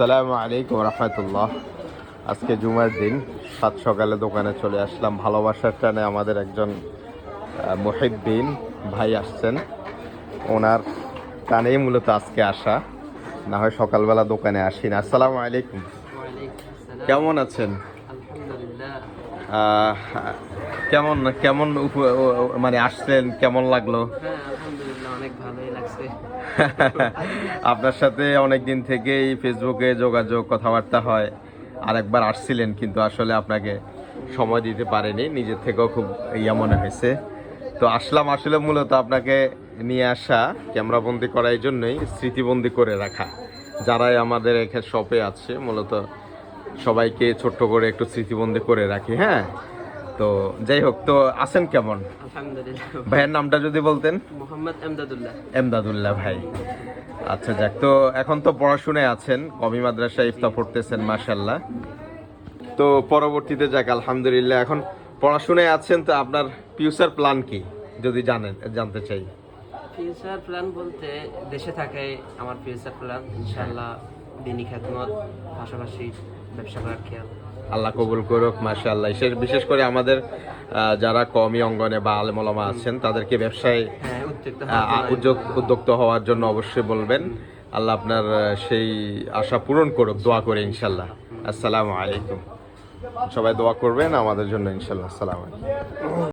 আসসালামু আলাইকুম রহমতুল্লাহ। আজকে জুমার দিন, সাত সকালে দোকানে চলে আসলাম। ভালোবাসার টানে আমাদের একজন মুহিব্বিন ভাই আসছেন, ওনার টানেই মূলত আজকে আসা, না হয় সকালবেলা দোকানে আসি না। আসসালামু আলাইকুম, কেমন আছেন? আহ, কেমন কেমন মানে আসলেন, কেমন লাগলো? আলহামদুলিল্লাহ, অনেক ভালোই লাগছে। আপনার সাথে অনেক দিন থেকেই ফেসবুকে যোগাযোগ, কথাবার্তা হয়। আরেকবার আসছিলেন, কিন্তু আসলে আপনাকে সময় দিতে পারেনি, নিজের থেকেও খুব মনে হয়েছে। তো আসলাম আসলে মূলত আপনাকে নিয়ে আসা, ক্যামেরাবন্দি করার জন্যই, স্মৃতিবন্দি করে রাখা। যারাই আমাদের এখানে শপে আছে মূলত সবাইকে ছোট্ট করে একটু স্মৃতিবন্দি করে রাখি। হ্যাঁ, তো যাই হোক, তো আছেন কেমন? আলহামদুলিল্লাহ। ভাইয়ের নামটা যদি বলতেন। মোহাম্মদ এমদাদুল্লাহ। এমদাদুল্লাহ ভাই। আচ্ছা, যাক, তো এখন তো পড়াশোনায় আছেন, কমি মাদ্রাসায় ইফতা পড়তেছেন, মাশাআল্লাহ। তো পরবর্তীতে যাক, আলহামদুলিল্লাহ, এখন পড়াশোনায় আছেন, তো আপনার ফিউচার প্ল্যান কি যদি জানতে চাই? ফিউচার প্ল্যান বলতে দেশে থাকে আমার ফিউচার প্ল্যান, ইনশাআল্লাহ দিনী খেদমত, পাশাপাশি ব্যবসা করার খেয়াল। আল্লাহ কবুল করুক, মাশাআল্লাহ। বিশেষ করে আমাদের যারা কওমি অঙ্গনে বা আলেম ওলামা আছেন, তাদেরকে ব্যবসায় উদ্যোক্ত হওয়ার জন্য অবশ্যই বলবেন। আল্লাহ আপনার সেই আশা পূরণ করুক, দোয়া করে ইনশাল্লাহ। আসসালামু আলাইকুম। সবাই দোয়া করবেন আমাদের জন্য ইনশাল্লাহ। আসসালামু আলাইকুম।